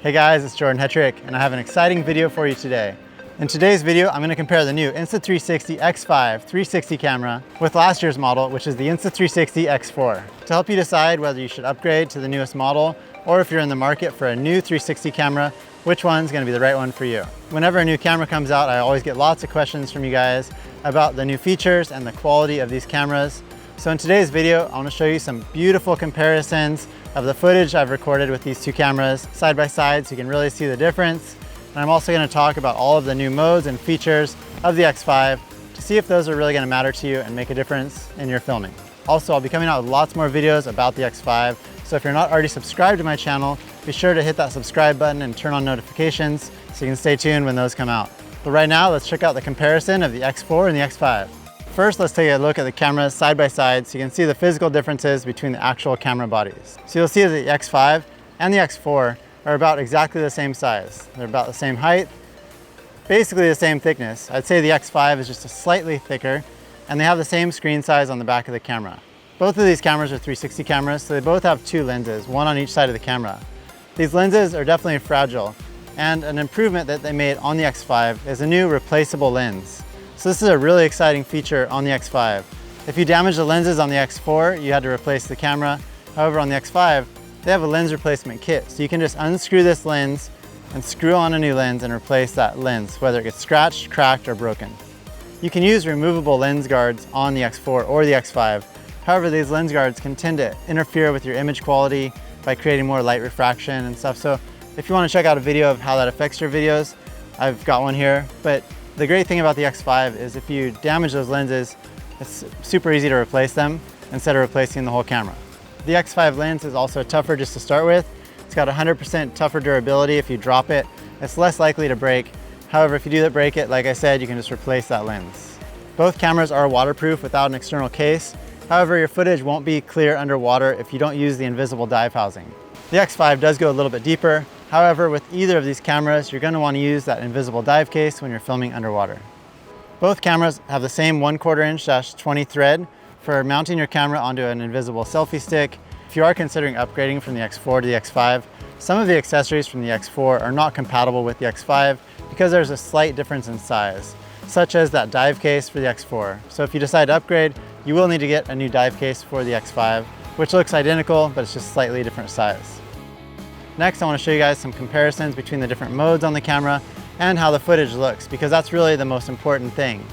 Hey guys, it's Jordan Hetrick, and I have an exciting video for you today. In today's video, I'm going to compare the new Insta360 X5 360 camera with last year's model, which is the Insta360 X4. To help you decide whether you should upgrade to the newest model, or if you're in the market for a new 360 camera, which one's going to be the right one for you. Whenever a new camera comes out, I always get lots of questions from you guys about the new features and the quality of these cameras. So in today's video, I want to show you some beautiful comparisons of the footage I've recorded with these two cameras side by side so you can really see the difference. And I'm also going to talk about all of the new modes and features of the X5 to see if those are really going to matter to you and make a difference in your filming. Also, I'll be coming out with lots more videos about the X5, so if you're not already subscribed to my channel, be sure to hit that subscribe button and turn on notifications so you can stay tuned when those come out. But right now, let's check out the comparison of the X4 and the X5. First, let's take a look at the cameras side by side so you can see the physical differences between the actual camera bodies. So you'll see that the X5 and the X4 are about exactly the same size. They're about the same height, basically the same thickness. I'd say the X5 is just a slightly thicker, and they have the same screen size on the back of the camera. Both of these cameras are 360 cameras, so they both have two lenses, one on each side of the camera. These lenses are definitely fragile, and an improvement that they made on the X5 is a new replaceable lens. So this is a really exciting feature on the X5. If you damage the lenses on the X4, you had to replace the camera. However, on the X5, they have a lens replacement kit. So you can just unscrew this lens and screw on a new lens and replace that lens, whether it gets scratched, cracked, or broken. You can use removable lens guards on the X4 or the X5. However, these lens guards can tend to interfere with your image quality by creating more light refraction and stuff. So if you want to check out a video of how that affects your videos, I've got one here. But the great thing about the X5 is if you damage those lenses, it's super easy to replace them instead of replacing the whole camera. The X5 lens is also tougher just to start with. It's got 100% tougher durability. If you drop it, it's less likely to break. However, if you do break it, like I said, you can just replace that lens. Both cameras are waterproof without an external case. However, your footage won't be clear underwater if you don't use the invisible dive housing. The X5 does go a little bit deeper. However, with either of these cameras, you're going to want to use that invisible dive case when you're filming underwater. Both cameras have the same 1/4 inch /20 thread for mounting your camera onto an invisible selfie stick. If you are considering upgrading from the X4 to the X5, some of the accessories from the X4 are not compatible with the X5 because there's a slight difference in size, such as that dive case for the X4. So if you decide to upgrade, you will need to get a new dive case for the X5, which looks identical, but it's just slightly different size. Next, I want to show you guys some comparisons between the different modes on the camera and how the footage looks, because that's really the most important thing.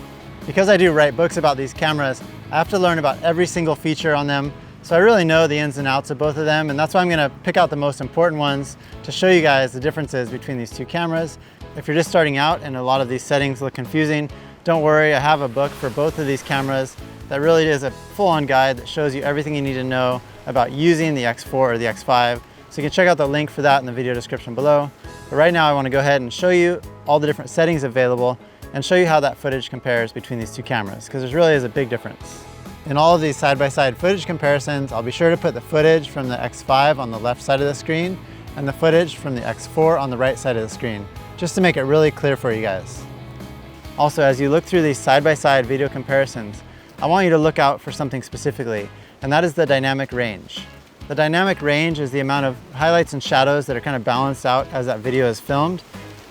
Because I do write books about these cameras, I have to learn about every single feature on them, so I really know the ins and outs of both of them, and that's why I'm going to pick out the most important ones to show you guys the differences between these two cameras. If you're just starting out and a lot of these settings look confusing, don't worry, I have a book for both of these cameras that really is a full-on guide that shows you everything you need to know about using the X4 or the X5. So you can check out the link for that in the video description below. But right now I want to go ahead and show you all the different settings available and show you how that footage compares between these two cameras, because there really is a big difference. In all of these side-by-side footage comparisons, I'll be sure to put the footage from the X5 on the left side of the screen and the footage from the X4 on the right side of the screen, just to make it really clear for you guys. Also, as you look through these side-by-side video comparisons, I want you to look out for something specifically, and that is the dynamic range. The dynamic range is the amount of highlights and shadows that are kind of balanced out as that video is filmed.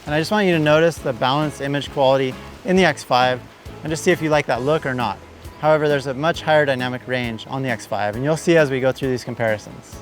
And I just want you to notice the balanced image quality in the X5 and just see if you like that look or not. However, there's a much higher dynamic range on the X5, and you'll see as we go through these comparisons.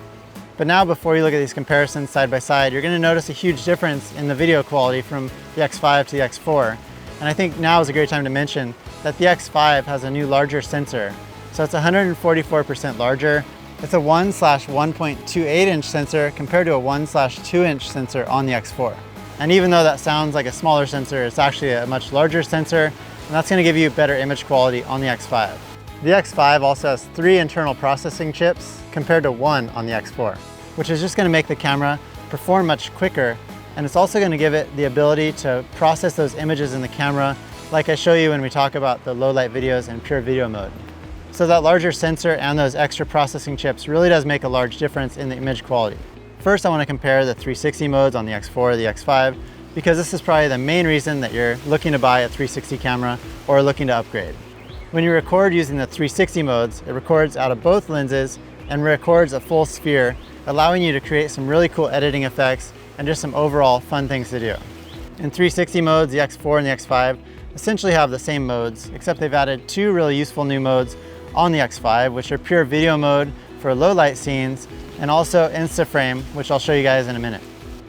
But now, before you look at these comparisons side by side, you're going to notice a huge difference in the video quality from the X5 to the X4. And I think now is a great time to mention that the X5 has a new larger sensor. So it's 144% larger. It's a 1/1.28 inch sensor compared to a 1/2 inch sensor on the X4. And even though that sounds like a smaller sensor, it's actually a much larger sensor, and that's going to give you better image quality on the X5. The X5 also has 3 internal processing chips compared to 1 on the X4, which is just going to make the camera perform much quicker, and it's also going to give it the ability to process those images in the camera like I show you when we talk about the low light videos in pure video mode. So that larger sensor and those extra processing chips really does make a large difference in the image quality. First, I want to compare the 360 modes on the X4 or the X5, because this is probably the main reason that you're looking to buy a 360 camera or looking to upgrade. When you record using the 360 modes, it records out of both lenses and records a full sphere, allowing you to create some really cool editing effects and just some overall fun things to do. In 360 modes, the X4 and the X5 essentially have the same modes, except they've added two really useful new modes on the X5, which are pure video mode for low light scenes, and also InstaFrame, which I'll show you guys in a minute.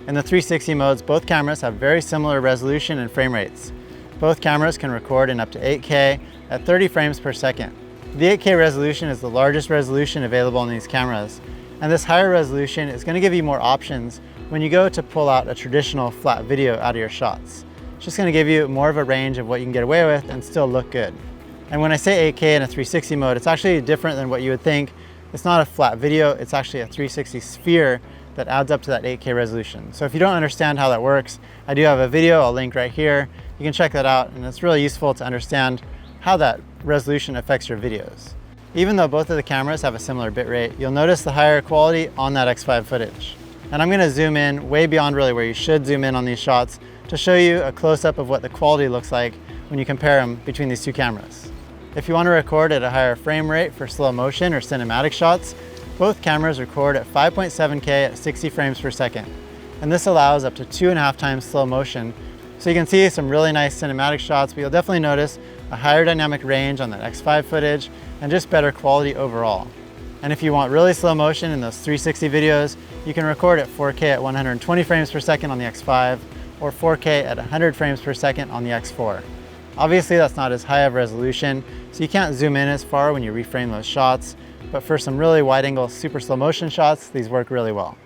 In the 360 modes, both cameras have very similar resolution and frame rates. Both cameras can record in up to 8K at 30 frames per second. The 8K resolution is the largest resolution available on these cameras, and this higher resolution is going to give you more options when you go to pull out a traditional flat video out of your shots. It's just going to give you more of a range of what you can get away with and still look good. And when I say 8K in a 360 mode, it's actually different than what you would think. It's not a flat video, it's actually a 360 sphere that adds up to that 8K resolution. So if you don't understand how that works, I do have a video, I'll link right here. You can check that out, and it's really useful to understand how that resolution affects your videos. Even though both of the cameras have a similar bitrate, you'll notice the higher quality on that X5 footage. And I'm gonna zoom in way beyond really where you should zoom in on these shots to show you a close-up of what the quality looks like when you compare them between these two cameras. If you want to record at a higher frame rate for slow motion or cinematic shots, both cameras record at 5.7K at 60 frames per second. And this allows up to 2.5 times slow motion. So you can see some really nice cinematic shots, but you'll definitely notice a higher dynamic range on that X5 footage and just better quality overall. And if you want really slow motion in those 360 videos, you can record at 4K at 120 frames per second on the X5 or 4K at 100 frames per second on the X4. Obviously that's not as high of resolution, so you can't zoom in as far when you reframe those shots, but for some really wide angle super slow motion shots, these work really well.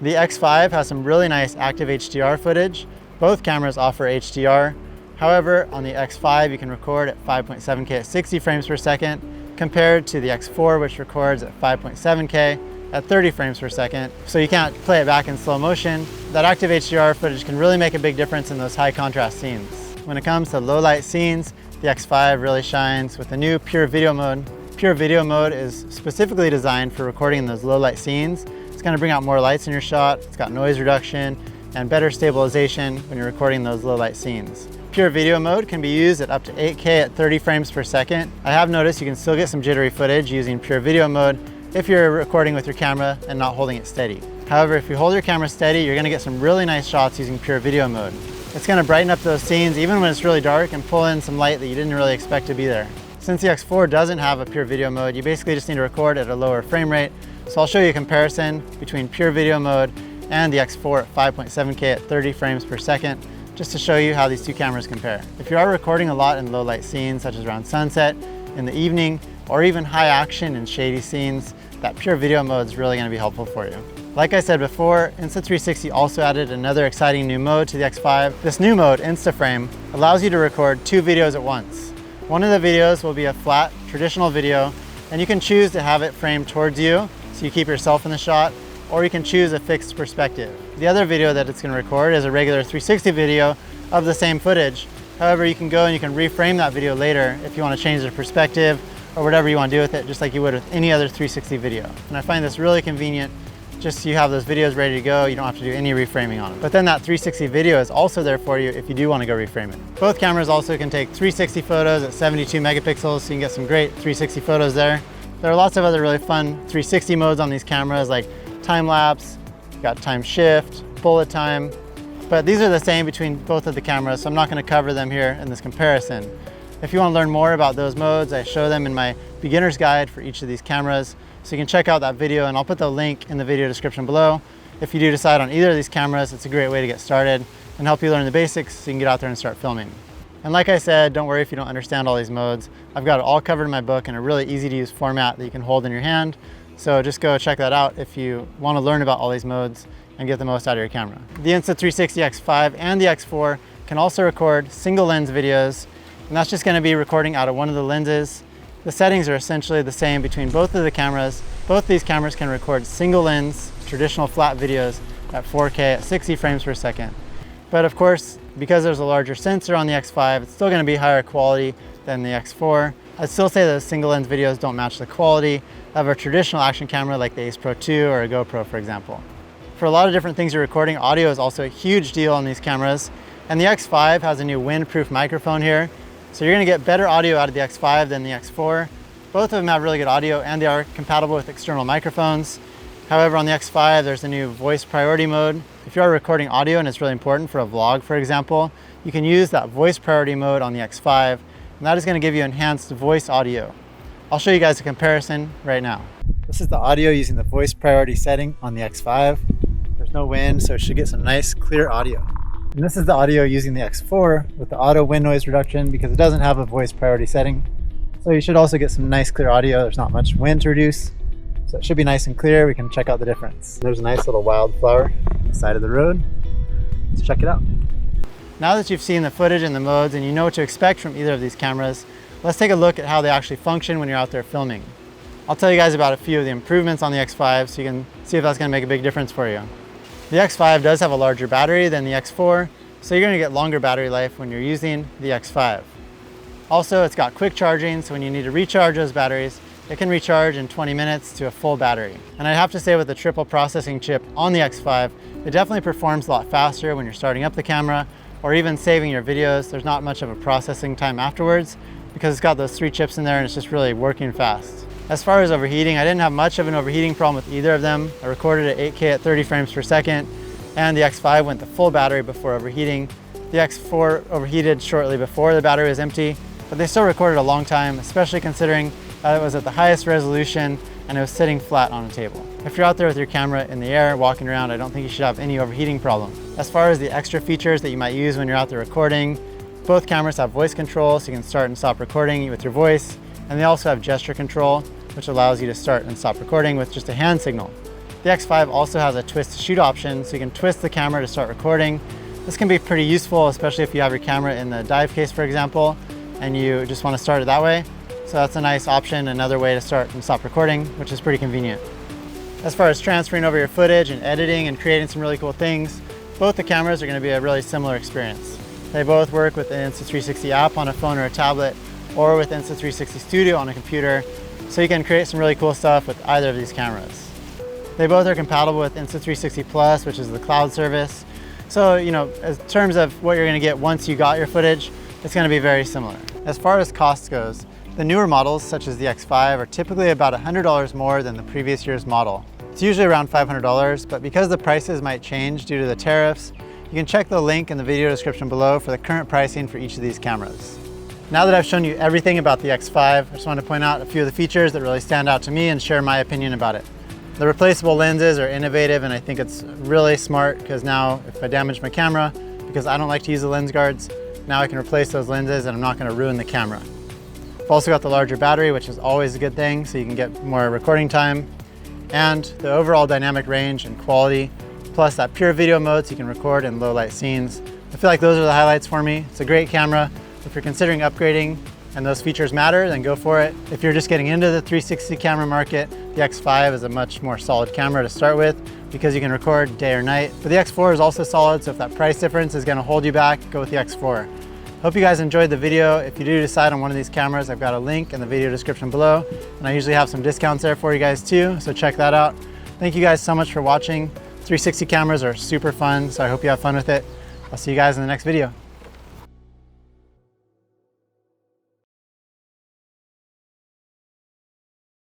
The X5 has some really nice active HDR footage. Both cameras offer HDR. However, on the X5 you can record at 5.7K at 60 frames per second, compared to the X4, which records at 5.7K at 30 frames per second. So you can't play it back in slow motion. That active HDR footage can really make a big difference in those high contrast scenes. When it comes to low light scenes, the X5 really shines with the new pure video mode. Pure video mode is specifically designed for recording in those low light scenes. It's going to bring out more lights in your shot, it's got noise reduction, and better stabilization when you're recording those low light scenes. Pure video mode can be used at up to 8K at 30 frames per second. I have noticed you can still get some jittery footage using pure video mode if you're recording with your camera and not holding it steady. However, if you hold your camera steady, you're going to get some really nice shots using pure video mode. It's going to brighten up those scenes even when it's really dark and pull in some light that you didn't really expect to be there. Since the X4 doesn't have a pure video mode, you basically just need to record at a lower frame rate. So I'll show you a comparison between pure video mode and the X4 at 5.7K at 30 frames per second, just to show you how these two cameras compare. If you are recording a lot in low light scenes, such as around sunset, in the evening, or even high action and shady scenes, that pure video mode is really going to be helpful for you. Like I said before, Insta360 also added another exciting new mode to the X5. This new mode, InstaFrame, allows you to record two videos at once. One of the videos will be a flat, traditional video, and you can choose to have it framed towards you, so you keep yourself in the shot, or you can choose a fixed perspective. The other video that it's going to record is a regular 360 video of the same footage. However, you can go and you can reframe that video later if you want to change the perspective or whatever you want to do with it, just like you would with any other 360 video. And I find this really convenient. Just so you have those videos ready to go, you don't have to do any reframing on them. But then that 360 video is also there for you if you do want to go reframe it. Both cameras also can take 360 photos at 72 megapixels, so you can get some great 360 photos there. There are lots of other really fun 360 modes on these cameras, like time lapse, got time shift, bullet time, but these are the same between both of the cameras, so I'm not going to cover them here in this comparison. If you want to learn more about those modes, I show them in my beginner's guide for each of these cameras. So you can check out that video, and I'll put the link in the video description below. If you do decide on either of these cameras, it's a great way to get started and help you learn the basics so you can get out there and start filming. And like I said, don't worry if you don't understand all these modes. I've got it all covered in my book in a really easy to use format that you can hold in your hand. So just go check that out if you want to learn about all these modes and get the most out of your camera. The Insta360 X5 and the X4 can also record single lens videos, and that's just going to be recording out of one of the lenses. The settings are essentially the same between both of the cameras. Both these cameras can record single lens, traditional flat videos at 4K at 60 frames per second. But of course, because there's a larger sensor on the X5, it's still going to be higher quality than the X4. I'd still say that single lens videos don't match the quality of a traditional action camera like the Ace Pro 2 or a GoPro, for example. For a lot of different things you're recording, audio is also a huge deal on these cameras. And the X5 has a new windproof microphone here. So you're going to get better audio out of the X5 than the X4. Both of them have really good audio and they are compatible with external microphones. However, on the X5, there's a new voice priority mode. if you are recording audio and it's really important for a vlog, for example, you can use that voice priority mode on the X5, and that is going to give you enhanced voice audio. I'll show you guys a comparison right now. This is the audio using the voice priority setting on the X5. There's no wind, so it should get some nice clear audio. And this is the audio using the X4 with the auto wind noise reduction because it doesn't have a voice priority setting. So you should also get some nice clear audio. There's not much wind to reduce. So it should be nice and clear. We can check out the difference. There's a nice little wildflower on the side of the road. Let's check it out. Now that you've seen the footage and the modes and you know what to expect from either of these cameras, let's take a look at how they actually function when you're out there filming. I'll tell you guys about a few of the improvements on the X5 so you can see if that's going to make a big difference for you. The X5 does have a larger battery than the X4, so you're going to get longer battery life when you're using the X5. Also, it's got quick charging, so when you need to recharge those batteries, it can recharge in 20 minutes to a full battery. And I have to say, with the triple processing chip on the X5, it definitely performs a lot faster when you're starting up the camera or even saving your videos. There's not much of a processing time afterwards because it's got those 3 chips in there and it's just really working fast. As far as overheating, I didn't have much of an overheating problem with either of them. I recorded at 8K at 30 frames per second, and the X5 went to full battery before overheating. The X4 overheated shortly before the battery was empty, but they still recorded a long time, especially considering it was at the highest resolution and it was sitting flat on a table. If you're out there with your camera in the air, walking around, I don't think you should have any overheating problem. As far as the extra features that you might use when you're out there recording, both cameras have voice control, so you can start and stop recording with your voice, and they also have gesture control, which allows you to start and stop recording with just a hand signal. The X5 also has a twist to shoot option, so you can twist the camera to start recording. This can be pretty useful, especially if you have your camera in the dive case, for example, and you just want to start it that way. So that's a nice option, another way to start and stop recording, which is pretty convenient. As far as transferring over your footage and editing and creating some really cool things, both the cameras are going to be a really similar experience. They both work with the Insta360 app on a phone or a tablet, or with Insta360 Studio on a computer, so you can create some really cool stuff with either of these cameras. They both are compatible with Insta360 Plus, which is the cloud service. So, in terms of what you're going to get once you got your footage, it's going to be very similar. As far as cost goes, the newer models, such as the X5, are typically about $100 more than the previous year's model. It's usually around $500, but because the prices might change due to the tariffs, you can check the link in the video description below for the current pricing for each of these cameras. Now that I've shown you everything about the X5, I just want to point out a few of the features that really stand out to me and share my opinion about it. The replaceable lenses are innovative, and I think it's really smart because now if I damage my camera, because I don't like to use the lens guards, now I can replace those lenses and I'm not going to ruin the camera. I've also got the larger battery, which is always a good thing, so you can get more recording time, and the overall dynamic range and quality, plus that pure video mode so you can record in low light scenes. I feel like those are the highlights for me. It's a great camera. If you're considering upgrading and those features matter, then go for it. If you're just getting into the 360 camera market, the X5 is a much more solid camera to start with because you can record day or night. But the X4 is also solid, so if that price difference is going to hold you back, go with the X4. Hope you guys enjoyed the video. If you do decide on one of these cameras, I've got a link in the video description below, and I usually have some discounts there for you guys too, so check that out. Thank you guys so much for watching. 360 cameras are super fun, so I hope you have fun with it. I'll see you guys in the next video.